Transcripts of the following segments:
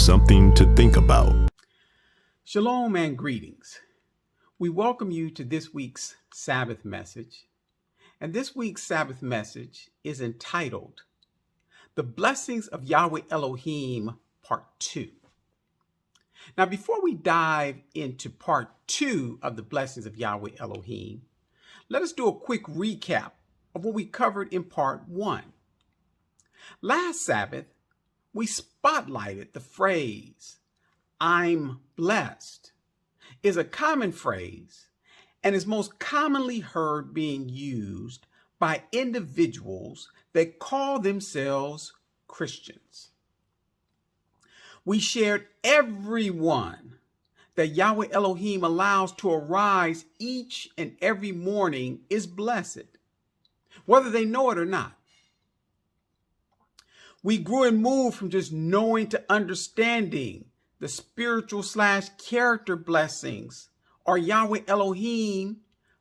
something to think about. Shalom and greetings. We welcome you to this week's Sabbath message. And this week's Sabbath message is entitled, The Blessings of Yahweh Elohiym, Part 2. Now, before we dive into Part 2 of the Blessings of Yahweh Elohiym, let us do a quick recap of what we covered in Part 1. Last Sabbath, we spotlighted the phrase, I'm blessed, is a common phrase and is most commonly heard being used by individuals that call themselves Christians. We shared everyone that Yahweh Elohiym allows to arise each and every morning is blessed, whether they know it or not. We grew and moved from just knowing to understanding the spiritual/character blessings, or Yahweh Elohiym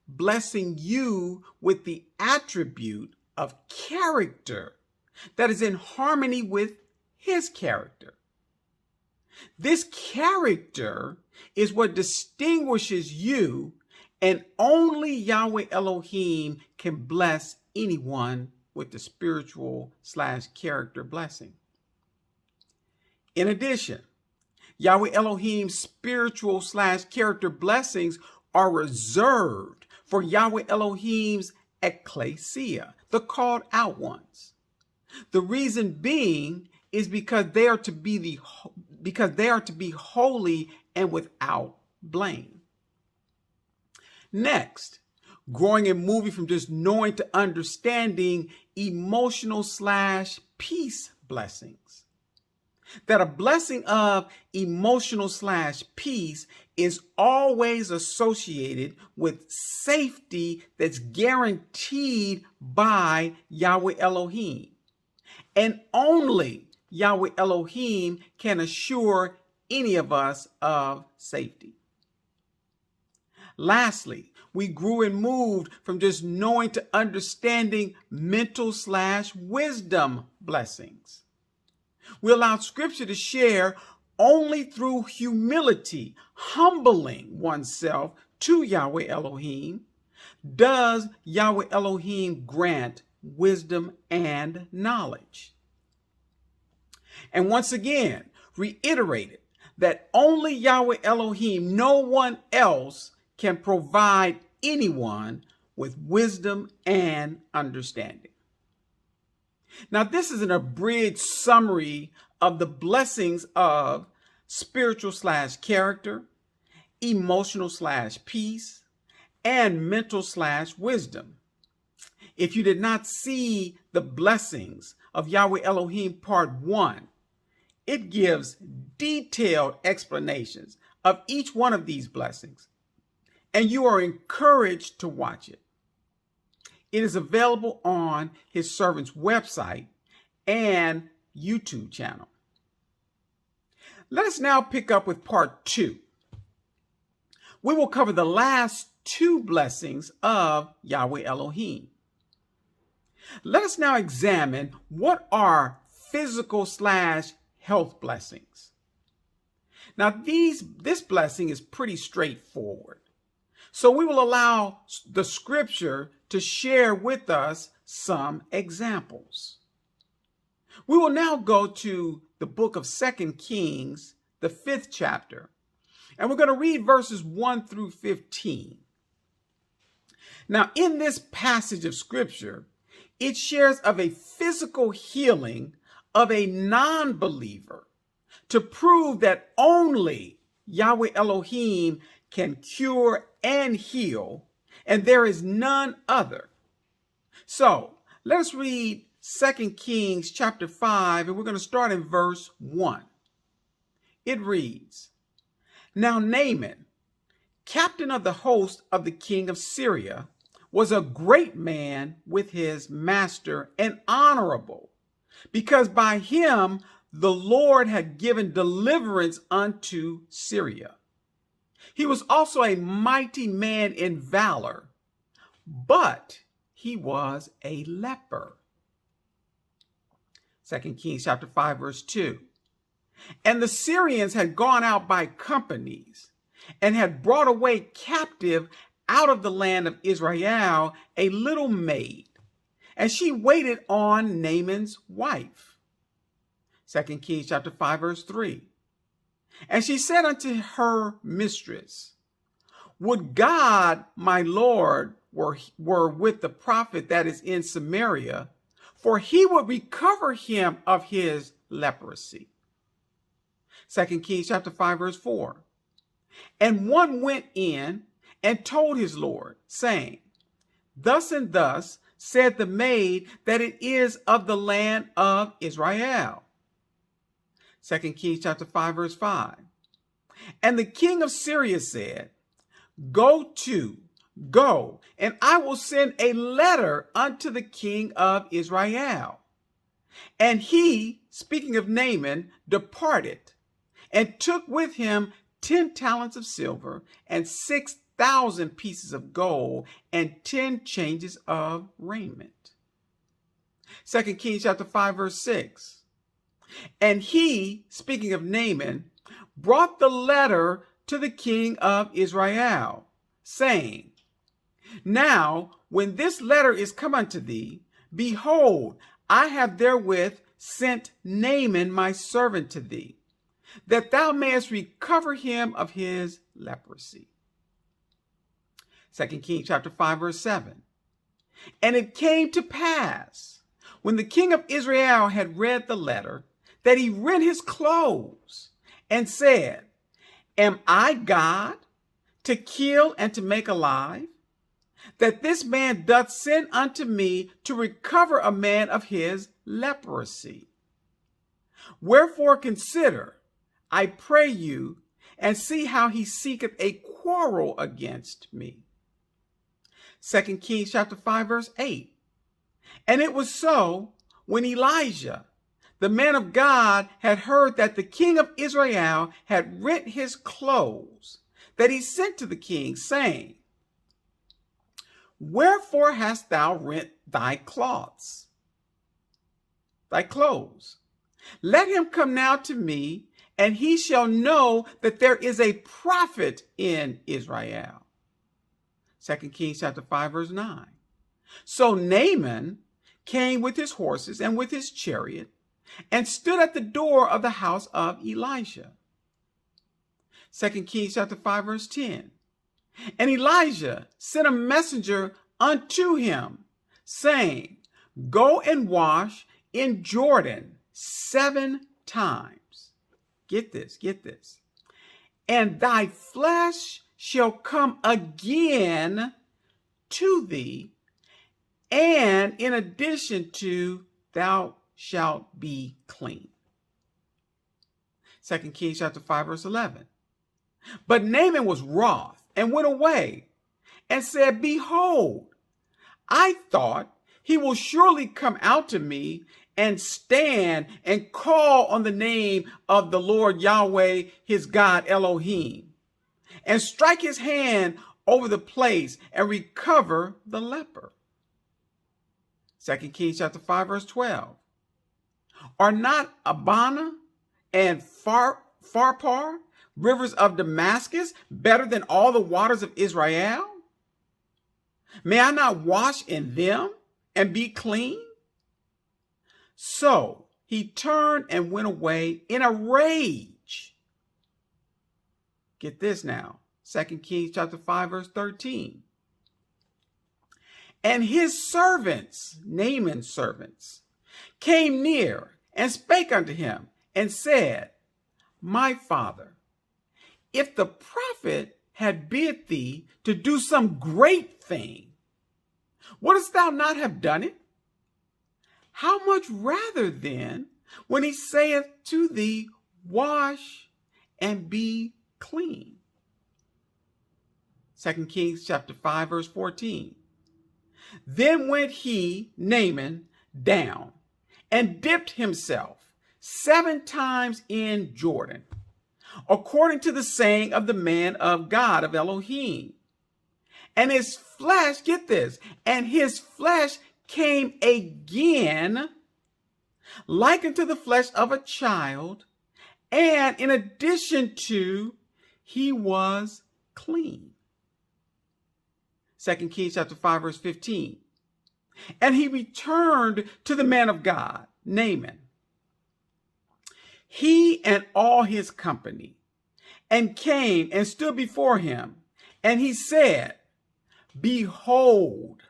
blessing you with the attribute of character that is in harmony with his character. This character is what distinguishes you, and only Yahweh Elohiym can bless anyone with the spiritual/character blessing. In addition, Yahweh Elohiym's spiritual/character blessings are reserved for Yahweh Elohiym's ecclesia, the called out ones. The reason being is because they are to be holy and without blame. Next, growing and moving from just knowing to understanding emotional/peace blessings. That a blessing of emotional/peace is always associated with safety that's guaranteed by Yahweh Elohiym. And only Yahweh Elohiym can assure any of us of safety. Lastly, we grew and moved from just knowing to understanding mental/wisdom blessings. We allowed Scripture to share only through humility, humbling oneself to Yahweh Elohiym, does Yahweh Elohiym grant wisdom and knowledge. And once again, reiterated that only Yahweh Elohiym, no one else, can provide anyone with wisdom and understanding. Now, this is an abridged summary of the blessings of spiritual/character, emotional/peace, and mental/wisdom. If you did not see the blessings of Yahweh Elohiym Part 1, it gives detailed explanations of each one of these blessings, and you are encouraged to watch it. It is available on his servant's website and YouTube channel. Let us now pick up with Part 2. We will cover the last two blessings of Yahweh Elohiym. Let us now examine what are physical/health blessings. Now, this blessing is pretty straightforward. So we will allow the Scripture to share with us some examples. We will now go to the book of 2 Kings, the 5th chapter, and we're going to read verses 1 through 15. Now, in this passage of Scripture, it shares of a physical healing of a non-believer to prove that only Yahweh Elohiym can cure and heal, and there is none other. So let us read 2 Kings chapter 5, and we're going to start in verse 1. It reads, Now Naaman, captain of the host of the king of Syria, was a great man with his master and honorable, because by him the Lord had given deliverance unto Syria. He was also a mighty man in valor, but he was a leper. 2 Kings chapter 5, verse 2. And the Syrians had gone out by companies and had brought away captive out of the land of Israel a little maid, and she waited on Naaman's wife. 2 Kings chapter 5, verse 3. And she said unto her mistress, would God, my Lord, were with the prophet that is in Samaria, for he would recover him of his leprosy. 2 Kings chapter 5, verse 4. And one went in and told his Lord, saying, thus and thus said the maid that it is of the land of Israel. 2 Kings chapter 5, verse 5. And the king of Syria said, go, and I will send a letter unto the king of Israel. And he, speaking of Naaman, departed and took with him 10 talents of silver and 6,000 pieces of gold and 10 changes of raiment. 2 Kings chapter 5, verse 6. And he, speaking of Naaman, brought the letter to the king of Israel, saying, now, when this letter is come unto thee, behold, I have therewith sent Naaman my servant to thee, that thou mayest recover him of his leprosy. 2 Kings chapter 5, verse 7. And it came to pass, when the king of Israel had read the letter, that he rent his clothes and said, am I God to kill and to make alive? That this man doth send unto me to recover a man of his leprosy. Wherefore consider, I pray you, and see how he seeketh a quarrel against me. 2 Kings chapter 5, verse 8. And it was so, when Elijah, the man of God, had heard that the king of Israel had rent his clothes, that he sent to the king, saying, wherefore hast thou rent thy clothes? Thy clothes. Let him come now to me, and he shall know that there is a prophet in Israel. 2 Kings chapter 5, verse 9. So Naaman came with his horses and with his chariot, and stood at the door of the house of Elisha. 2 Kings chapter 5, verse 10. And Elijah sent a messenger unto him, saying, go and wash in Jordan 7 times. Get this. And thy flesh shall come again to thee, and in addition to, thou shalt be clean. 2 Kings chapter 5, verse 11. But Naaman was wroth and went away and said, behold, I thought he will surely come out to me and stand and call on the name of the Lord Yahweh, his God Elohiym, and strike his hand over the place and recover the leper. 2 Kings chapter 5, verse 12. Are not Abana and Pharpar, rivers of Damascus, better than all the waters of Israel? May I not wash in them and be clean? So he turned and went away in a rage. Get this now. 2 Kings chapter 5, verse 13. And his servants, Naaman's servants, came near and spake unto him and said, my father, if the prophet had bid thee to do some great thing, wouldst thou not have done it? How much rather then, when he saith to thee, wash and be clean? 2 Kings chapter 5, verse 14. Then went he, Naaman, down and dipped himself 7 times in Jordan, according to the saying of the man of God of Elohiym. And his flesh, get this, and his flesh came again like unto the flesh of a child, And in addition to, he was clean. 2 Kings chapter 5, verse 15. And he returned to the man of God, Naaman, he and all his company, and came and stood before him. And he said, behold,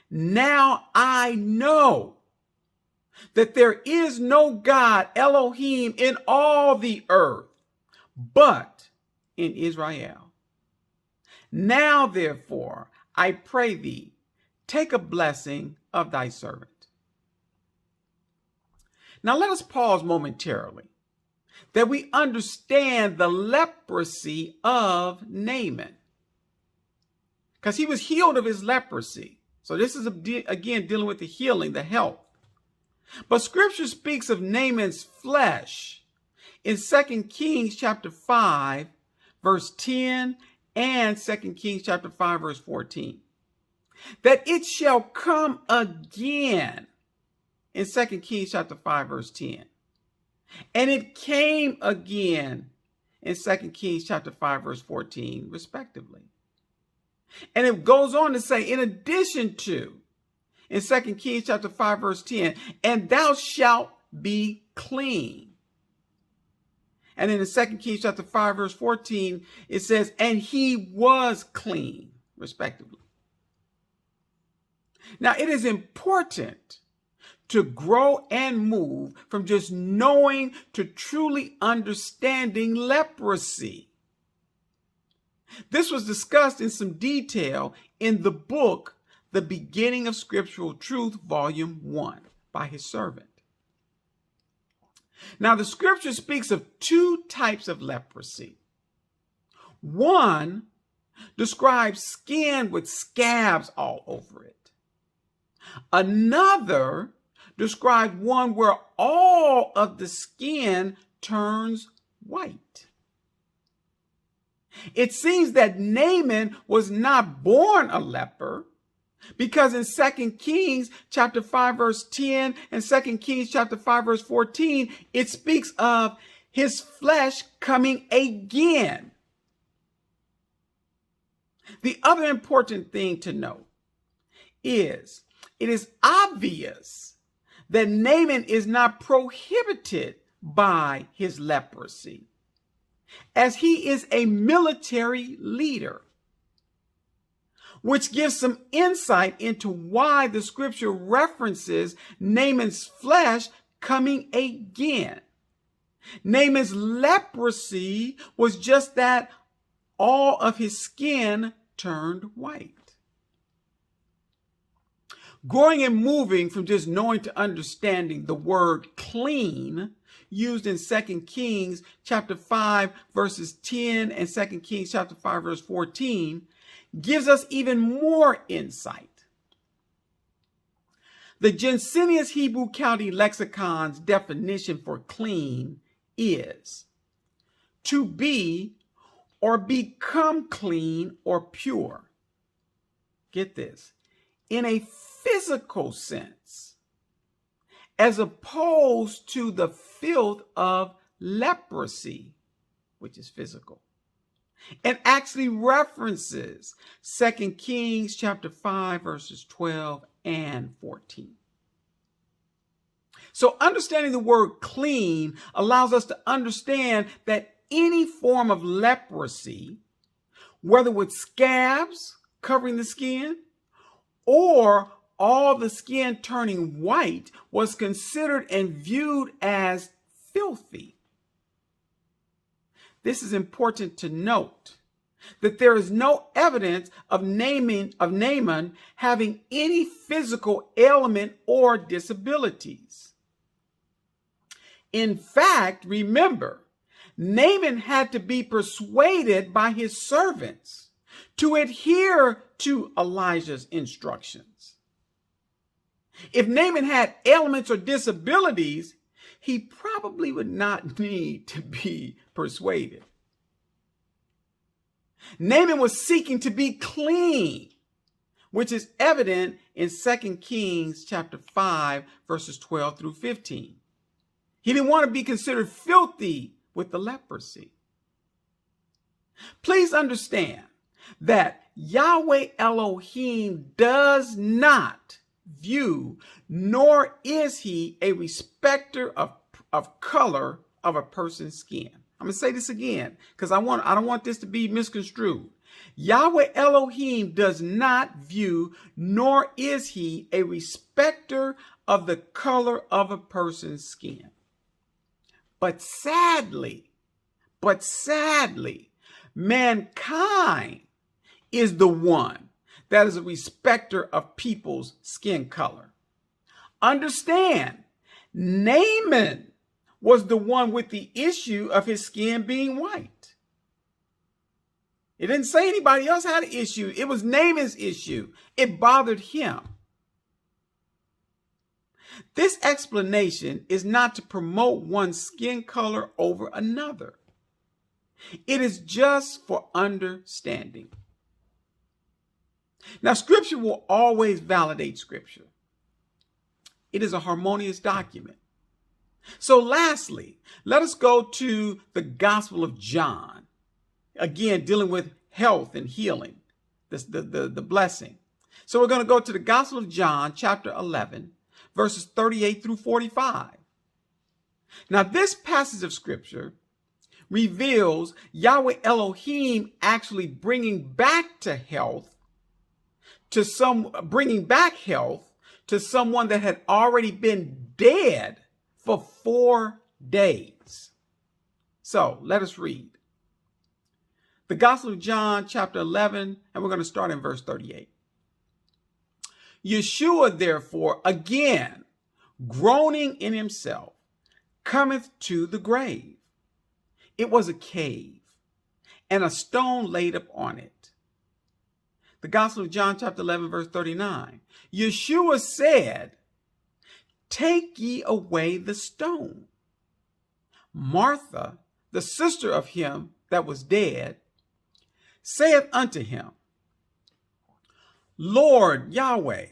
now I know that there is no God, Elohiym, in all the earth, but in Israel. Now, therefore, I pray thee, take a blessing of thy servant. Now, let us pause momentarily that we understand the leprosy of Naaman, because he was healed of his leprosy. So this is, again, dealing with the healing, the health. But scripture speaks of Naaman's flesh in 2 Kings chapter 5, verse 10, and 2 Kings chapter 5, verse 14. That it shall come again in 2 Kings chapter 5, verse 10. And it came again in 2 Kings chapter 5, verse 14, respectively. And it goes on to say, in addition to, in 2 Kings chapter 5, verse 10, and thou shalt be clean. And in the 2 Kings chapter 5, verse 14, it says, and he was clean, respectively. Now, it is important to grow and move from just knowing to truly understanding leprosy. This was discussed in some detail in the book, The Beginning of Scriptural Truth, Volume 1, by his servant. Now, the scripture speaks of two types of leprosy. One describes skin with scabs all over it. Another describes one where all of the skin turns white. It seems that Naaman was not born a leper, because in 2 Kings chapter 5, verse 10 and 2 Kings chapter 5, verse 14, it speaks of his flesh coming again. The other important thing to note is it is obvious that Naaman is not prohibited by his leprosy, as he is a military leader, which gives some insight into why the scripture references Naaman's flesh coming again. Naaman's leprosy was just that all of his skin turned white. Growing and moving from just knowing to understanding the word clean used in 2 Kings chapter 5 verses 10 and 2 Kings chapter 5 verse 14 gives us even more insight. The Jensenius Hebrew County Lexicon's definition for clean is to be or become clean or pure. Get this, in a physical sense, as opposed to the filth of leprosy, which is physical, and actually references 2 Kings chapter 5 verses 12 and 14. So understanding the word clean allows us to understand that any form of leprosy, whether with scabs covering the skin or all the skin turning white, was considered and viewed as filthy. This is important to note, that there is no evidence of Naaman having any physical ailment or disabilities. In fact, remember, Naaman had to be persuaded by his servants to adhere to Elijah's instructions. If Naaman had ailments or disabilities, he probably would not need to be persuaded. Naaman was seeking to be clean, which is evident in 2 Kings chapter 5, verses 12 through 15. He didn't want to be considered filthy with the leprosy. Please understand that Yahweh Elohim does not view, nor is he a respecter of color of a person's skin. I'm going to say this again because I don't want this to be misconstrued. Yahweh Elohim does not view, nor is he a respecter of the color of a person's skin. But sadly, mankind is the one that is a respecter of people's skin color. Understand, Naaman was the one with the issue of his skin being white. It didn't say anybody else had an issue. It was Naaman's issue. It bothered him. This explanation is not to promote one's skin color over another. It is just for understanding. Now, Scripture will always validate Scripture. It is a harmonious document. So lastly, let us go to the Gospel of John. Again, dealing with health and healing, the blessing. So we're going to go to the Gospel of John, chapter 11, verses 38 through 45. Now, this passage of Scripture reveals Yahweh Elohim actually bringing back health to someone that had already been dead for 4 days. So let us read the Gospel of John, chapter 11, and we're going to start in verse 38. Yeshua, therefore, again, groaning in himself, cometh to the grave. It was a cave, and a stone laid upon it. The Gospel of John, chapter 11, verse 39. Yeshua said, Take ye away the stone. Martha, the sister of him that was dead, saith unto him, Lord Yahweh,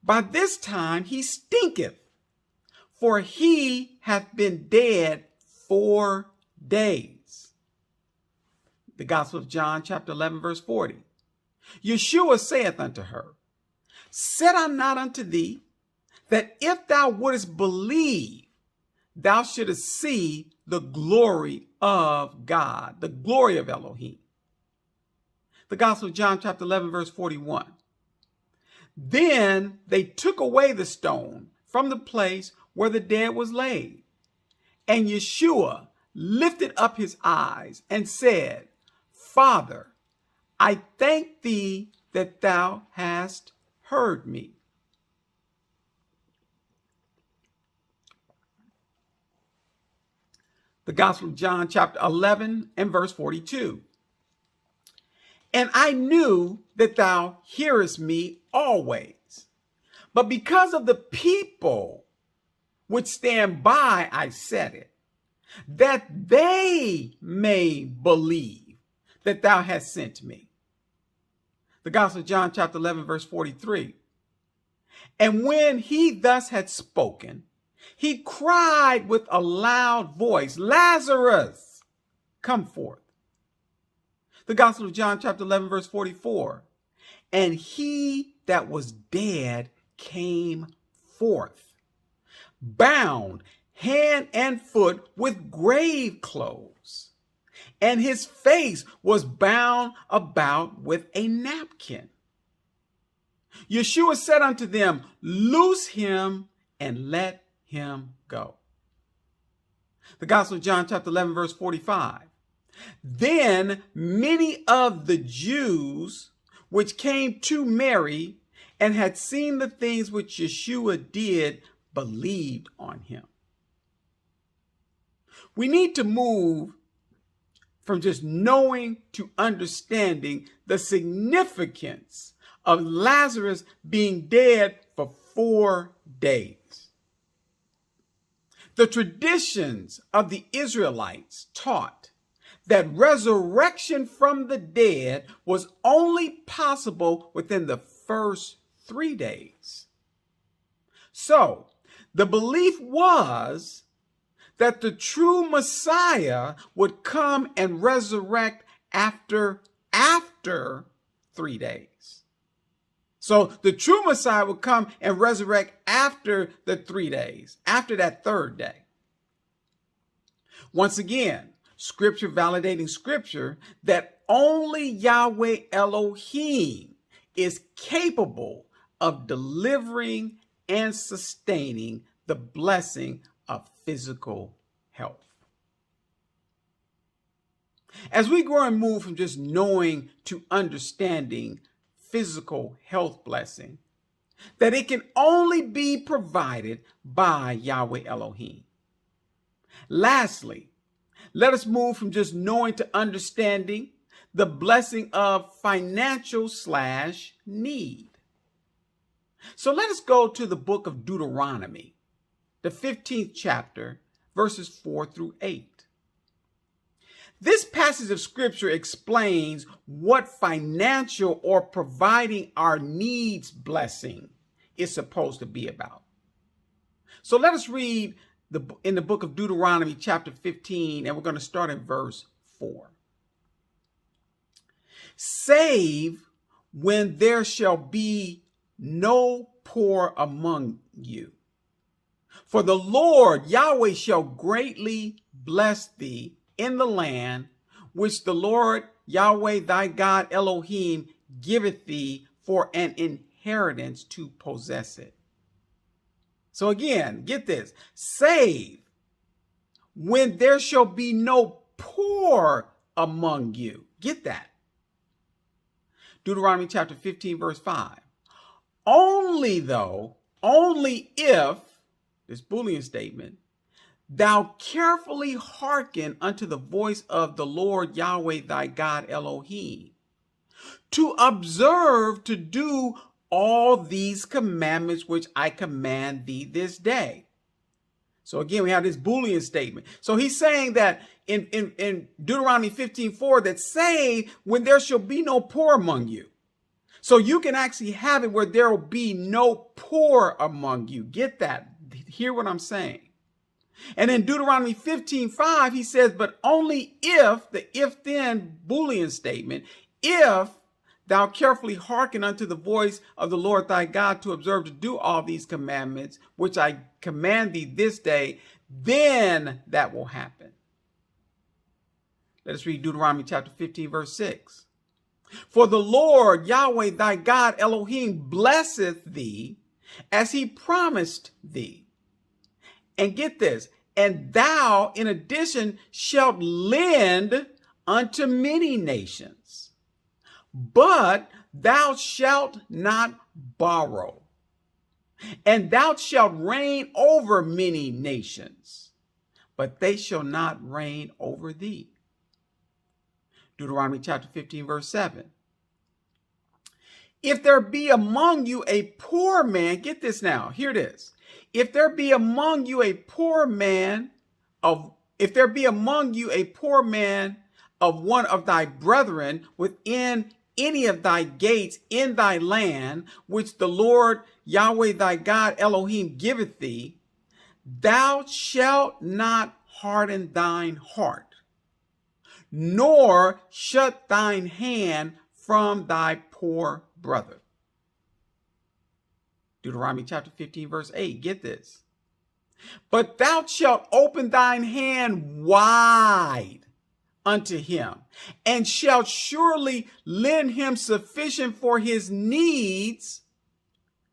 by this time he stinketh, for he hath been dead 4 days. The Gospel of John, chapter 11, verse 40. Yeshua saith unto her, Said I not unto thee, that if thou wouldest believe, thou shouldest see the glory of God, the glory of Elohim. The Gospel of John, chapter 11, verse 41. Then they took away the stone from the place where the dead was laid. And Yeshua lifted up his eyes and said, Father, I thank thee that thou hast heard me. The Gospel of John, chapter 11, and verse 42. And I knew that thou hearest me always, but because of the people which stand by, I said it, that they may believe that thou hast sent me. The Gospel of John, chapter 11, verse 43. And when he thus had spoken, he cried with a loud voice, Lazarus, come forth. The Gospel of John, chapter 11, verse 44. And he that was dead came forth, bound hand and foot with grave clothes, and his face was bound about with a napkin. Yeshua said unto them, Loose him and let him go. The Gospel of John, chapter 11, verse 45. Then many of the Jews which came to Mary and had seen the things which Yeshua did believed on him. We need to move from just knowing to understanding the significance of Lazarus being dead for 4 days. The traditions of the Israelites taught that resurrection from the dead was only possible within the first 3 days. So the belief was that the true Messiah would come and resurrect after 3 days. So the true Messiah would come and resurrect after the 3 days, after that third day. Once again, scripture validating scripture that only Yahweh Elohiym is capable of delivering and sustaining the blessing of physical health. As we grow and move from just knowing to understanding physical health blessing, that it can only be provided by Yahweh Elohiym. Lastly, let us move from just knowing to understanding the blessing of financial/need. So let us go to the book of Deuteronomy, the 15th chapter, verses 4 through 8. This passage of scripture explains what financial or providing our needs blessing is supposed to be about. So let us read in the book of Deuteronomy chapter 15, and we're going to start in verse 4. Save when there shall be no poor among you. For the Lord Yahweh shall greatly bless thee in the land which the Lord Yahweh thy God Elohiym giveth thee for an inheritance to possess it. So again, get this. Save when there shall be no poor among you. Get that. Deuteronomy chapter 15, verse 5. Only if, this Boolean statement, thou carefully hearken unto the voice of the Lord Yahweh thy God Elohiym, to observe to do all these commandments which I command thee this day. So again, we have this Boolean statement. So he's saying that in Deuteronomy 15:4, that save when there shall be no poor among you. So you can actually have it where there will be no poor among you. Get that? Hear what I'm saying. And in Deuteronomy 15:5, he says, but only if, the if then Boolean statement, if thou carefully hearken unto the voice of the Lord thy God to observe to do all these commandments, which I command thee this day, then that will happen. Let us read Deuteronomy chapter 15, verse 6. For the Lord Yahweh thy God Elohiym blesseth thee as he promised thee. And get this, and thou in addition shalt lend unto many nations, but thou shalt not borrow. And thou shalt reign over many nations, but they shall not reign over thee. Deuteronomy chapter 15, verse 7. If there be among you a poor man, get this now, hear this. If there be among you a poor man of one of thy brethren within any of thy gates in thy land, which the Lord Yahweh thy God Elohiym giveth thee, thou shalt not harden thine heart, nor shut thine hand from thy poor brother. Deuteronomy chapter 15, verse 8. Get this. But thou shalt open thine hand wide unto him, and shalt surely lend him sufficient for his needs.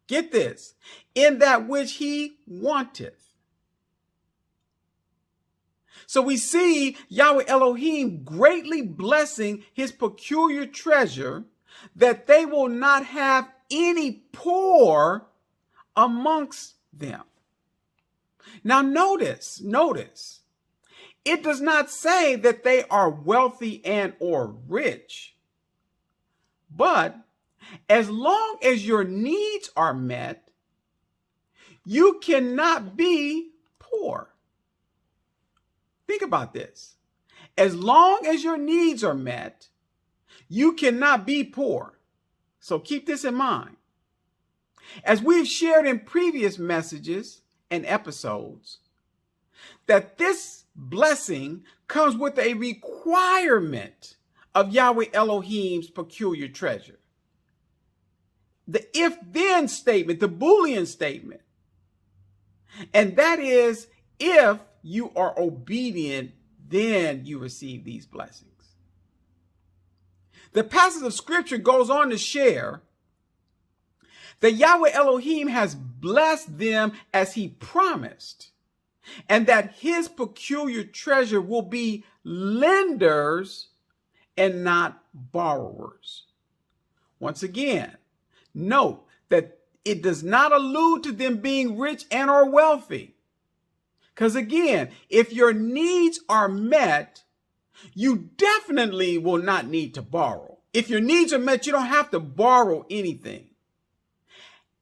Get this. In that which he wanteth. So we see Yahweh Elohiym greatly blessing his peculiar treasure, that they will not have any poor amongst them. Now notice, it does not say that they are wealthy and or rich, but as long as your needs are met, you cannot be poor. Think about this. As long as your needs are met, you cannot be poor. So keep this in mind. As we've shared in previous messages and episodes, that this blessing comes with a requirement of Yahweh Elohim's peculiar treasure. The if-then statement, the Boolean statement. And that is, if you are obedient, then you receive these blessings. The passage of scripture goes on to share that Yahweh Elohim has blessed them as he promised, and that his peculiar treasure will be lenders and not borrowers. Once again, note that it does not allude to them being rich and or wealthy. Because again, if your needs are met, you definitely will not need to borrow. If your needs are met, you don't have to borrow anything.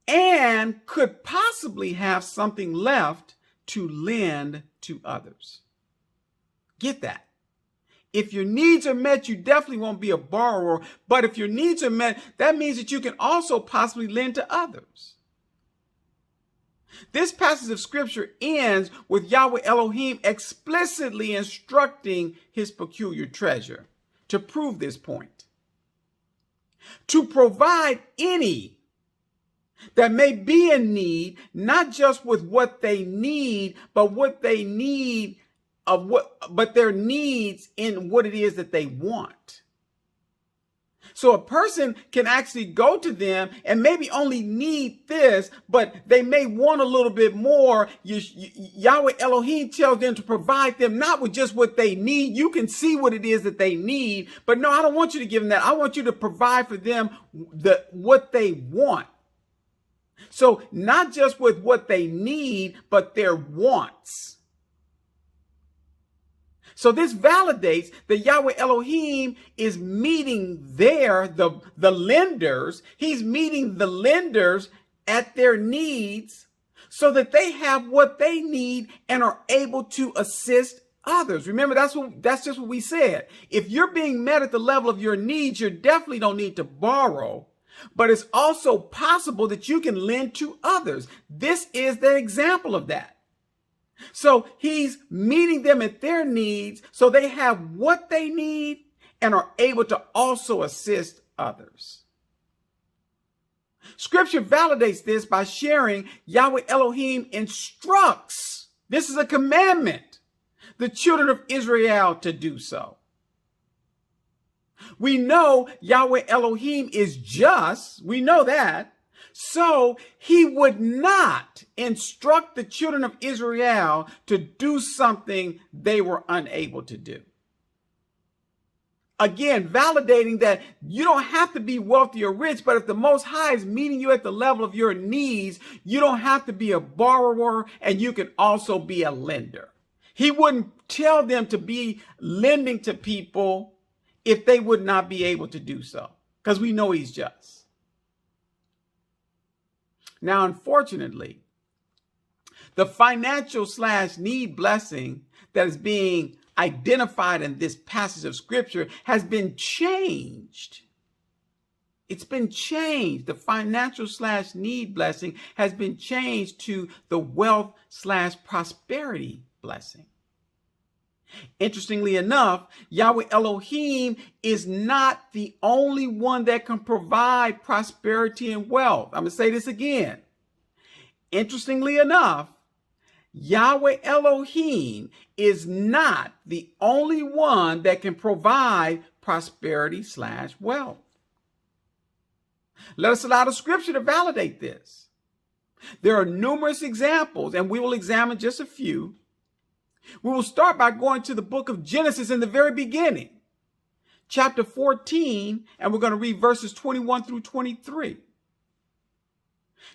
And could possibly have something left to lend to others. Get that. If your needs are met, you definitely won't be a borrower. But if your needs are met, that means that you can also possibly lend to others. This passage of scripture ends with Yahweh Elohim explicitly instructing his peculiar treasure to prove this point. To provide any that may be in need, not just with what they need, but what they need but their needs in what it is that they want. So a person can actually go to them and maybe only need this, but they may want a little bit more. Yahweh Elohim tells them to provide them not with just what they need. You can see what it is that they need, but no, I don't want you to give them that. I want you to provide for them what they want. So not just with what they need, but their wants. So this validates that Yahweh Elohim is meeting the lenders. He's meeting the lenders at their needs so that they have what they need and are able to assist others. Remember, that's just what we said. If you're being met at the level of your needs, you definitely don't need to borrow. But it's also possible that you can lend to others. This is the example of that. So he's meeting them at their needs so they have what they need and are able to also assist others. Scripture validates this by sharing Yahweh Elohim instructs, this is a commandment, the children of Israel to do so. We know Yahweh Elohim is just. We know that. So he would not instruct the children of Israel to do something they were unable to do. Again, validating that you don't have to be wealthy or rich, but if the Most High is meeting you at the level of your needs, you don't have to be a borrower and you can also be a lender. He wouldn't tell them to be lending to people if they would not be able to do so, because we know he's just. Now, unfortunately, the financial / need blessing that is being identified in this passage of scripture has been changed. It's been changed. The financial / need blessing has been changed to the wealth / prosperity blessing. Interestingly enough, Yahweh Elohim is not the only one that can provide prosperity and wealth. I'm going to say this again. Interestingly enough, Yahweh Elohim is not the only one that can provide prosperity / wealth. Let us allow the scripture to validate this. There are numerous examples, and we will examine just a few. We will start by going to the book of Genesis in the very beginning, chapter 14, and we're going to read verses 21 through 23.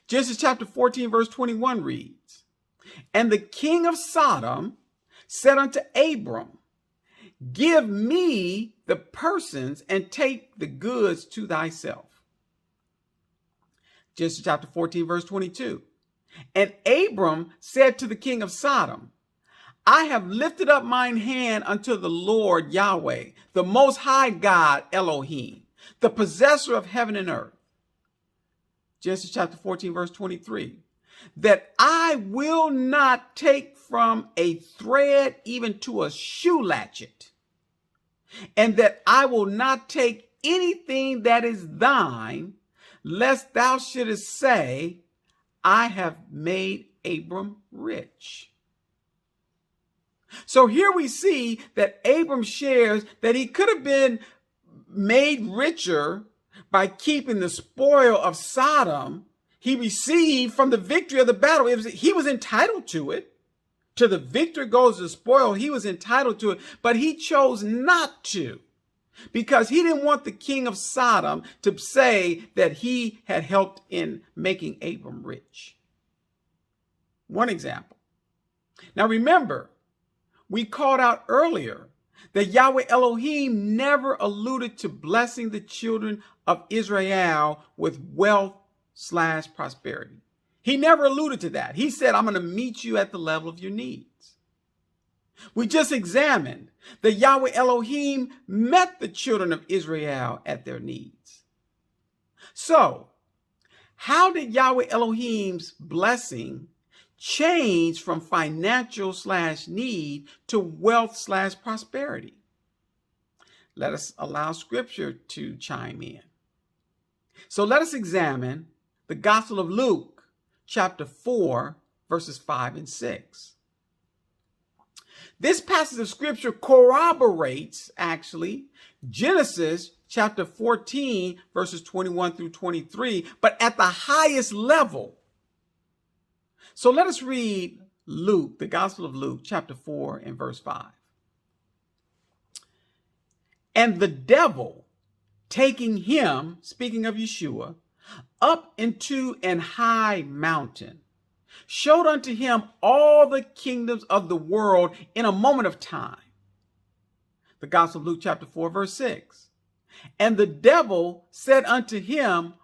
Genesis chapter 14, verse 21 reads, "And the king of Sodom said unto Abram, Give me the persons and take the goods to thyself." Genesis chapter 14, verse 22. "And Abram said to the king of Sodom, I have lifted up mine hand unto the Lord Yahweh, the most high God Elohim, the possessor of heaven and earth." Genesis chapter 14, verse 23. that I will not take from a thread even to a shoe latchet, and that I will not take anything that is thine, lest thou shouldest say, I have made Abram rich. So here we see that Abram shares that he could have been made richer by keeping the spoil of Sodom he received from the victory of the battle. He was entitled to it. To the victor goes the spoil. He was entitled to it, but he chose not to because he didn't want the king of Sodom to say that he had helped in making Abram rich. One example. Now remember, we called out earlier that Yahweh Elohim never alluded to blessing the children of Israel with wealth/prosperity. He never alluded to that. He said, I'm going to meet you at the level of your needs. We just examined that Yahweh Elohim met the children of Israel at their needs. So, how did Yahweh Elohim's blessing change from financial/need to wealth/prosperity? Let us allow scripture to chime in. So let us examine the Gospel of Luke, chapter 4, verses 5 and 6. This passage of scripture corroborates, actually, Genesis chapter 14, verses 21 through 23, but at the highest level. So let us read Luke, the Gospel of Luke, chapter 4 and verse 5. And the devil, taking him, speaking of Yeshua, up into an high mountain, showed unto him all the kingdoms of the world in a moment of time. The Gospel of Luke, chapter 4, verse 6. And the devil said unto him,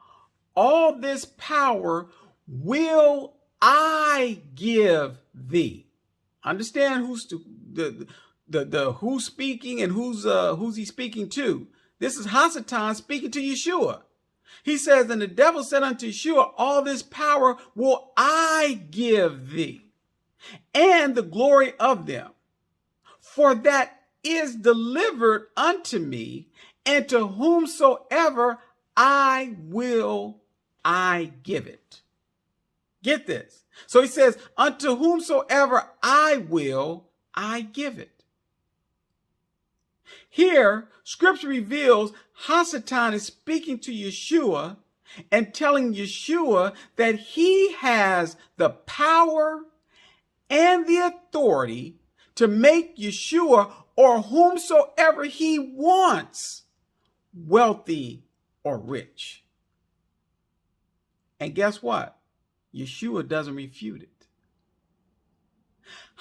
all this power will I give thee. Understand who's who's speaking and who's he speaking to. This is Hasatan speaking to Yeshua. He says, and the devil said unto Yeshua, all this power will I give thee, and the glory of them, for that is delivered unto me, and to whomsoever I will, I give it. Get this. So he says, unto whomsoever I will, I give it. Here, scripture reveals Hasatan is speaking to Yeshua and telling Yeshua that he has the power and the authority to make Yeshua or whomsoever he wants wealthy or rich. And guess what? Yeshua doesn't refute it.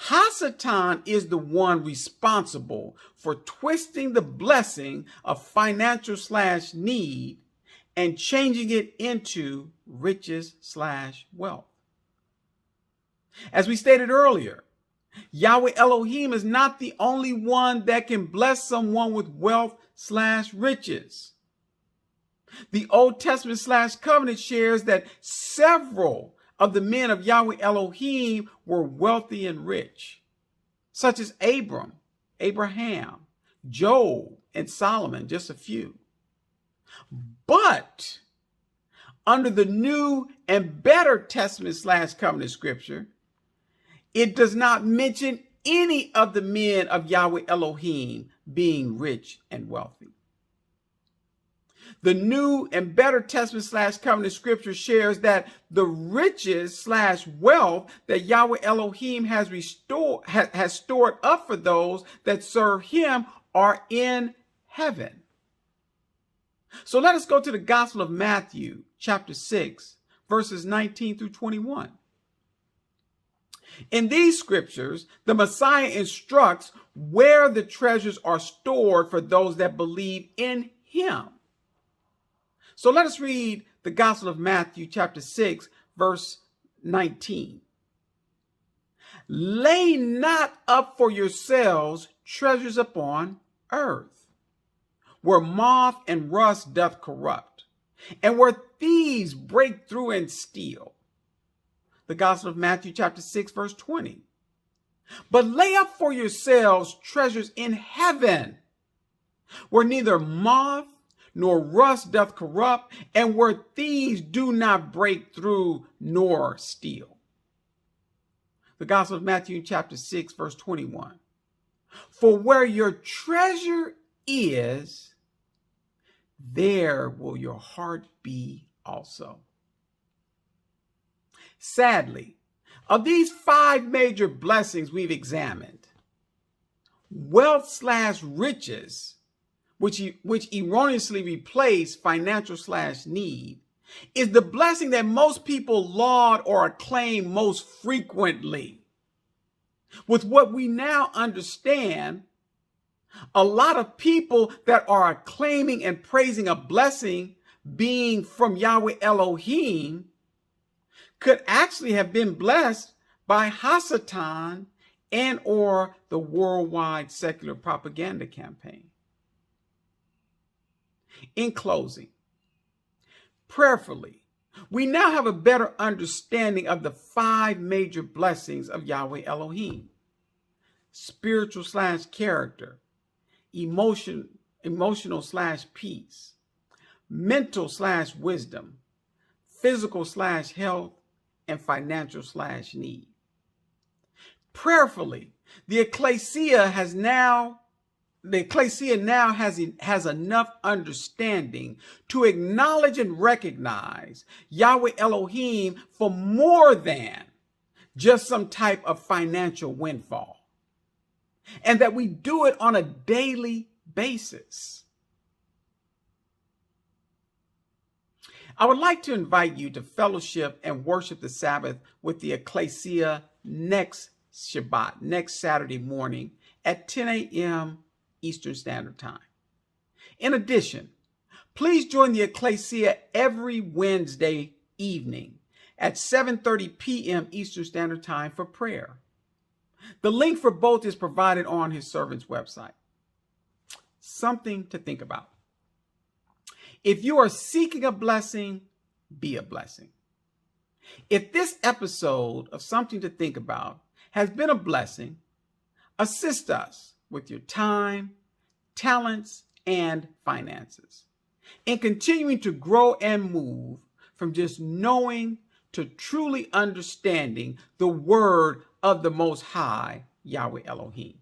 Hasatan is the one responsible for twisting the blessing of financial/need and changing it into riches/wealth. As we stated earlier, Yahweh Elohim is not the only one that can bless someone with wealth/riches. The Old Testament/covenant shares that several of the men of Yahweh Elohim were wealthy and rich, such as Abram, Abraham, Job, and Solomon, just a few. But under the New and Better Testament/covenant scripture, it does not mention any of the men of Yahweh Elohim being rich and wealthy. The New and Better Testament/covenant scripture shares that the riches/wealth that Yahweh Elohim has stored up for those that serve him are in heaven. So let us go to the Gospel of Matthew, chapter 6, verses 19 through 21. In these scriptures, the Messiah instructs where the treasures are stored for those that believe in him. So let us read the Gospel of Matthew, chapter 6, verse 19. Lay not up for yourselves treasures upon earth, where moth and rust doth corrupt, and where thieves break through and steal. The Gospel of Matthew chapter 6, verse 20. But lay up for yourselves treasures in heaven, where neither moth nor rust doth corrupt, and where thieves do not break through nor steal. The Gospel of Matthew chapter 6, verse 21. For where your treasure is, there will your heart be also. Sadly, of these 5 major blessings we've examined, wealth/riches, which erroneously replace financial/need, is the blessing that most people laud or acclaim most frequently. With what we now understand, a lot of people that are acclaiming and praising a blessing being from Yahweh Elohiym could actually have been blessed by Hasatan and or the worldwide secular propaganda campaign. In closing, prayerfully, we now have a better understanding of the 5 major blessings of Yahweh Elohiym: spiritual/character, emotional/peace, mental/wisdom, physical/health, and financial/need. Prayerfully, the ecclesia now has enough understanding to acknowledge and recognize Yahweh Elohiym for more than just some type of financial windfall, and that we do it on a daily basis. I would like to invite you to fellowship and worship the Sabbath with the ecclesia next Shabbat, next Saturday morning at 10 a.m. Eastern Standard Time. In addition, please join the ecclesia every Wednesday evening at 7:30 p.m. Eastern Standard Time for prayer. The link for both is provided on his servant's website. Something to think about. If you are seeking a blessing, be a blessing. If this episode of Something to Think About has been a blessing, assist us with your time, talents, and finances in continuing to grow and move from just knowing to truly understanding the word of the Most High, Yahweh Elohiym.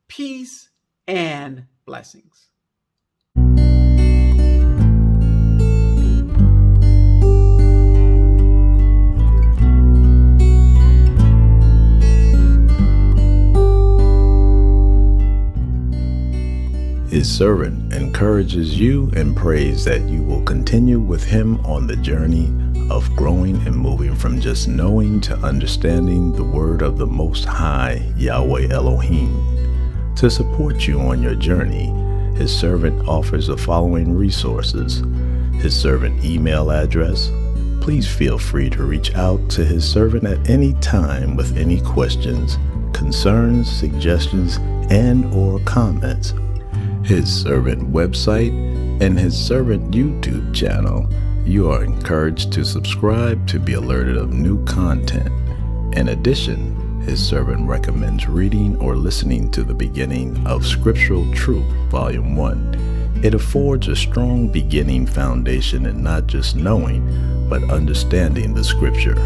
Peace and blessings. His servant encourages you and prays that you will continue with him on the journey of growing and moving from just knowing to understanding the word of the Most High, Yahweh Elohiym. To support you on your journey, his servant offers the following resources: his servant email address. Please feel free to reach out to his servant at any time with any questions, concerns, suggestions, and or comments. His servant website and his servant YouTube channel. You are encouraged to subscribe to be alerted of new content. In addition, his servant recommends reading or listening to the beginning of Scriptural Truth, Volume 1. It affords a strong beginning foundation in not just knowing, but understanding the Scripture.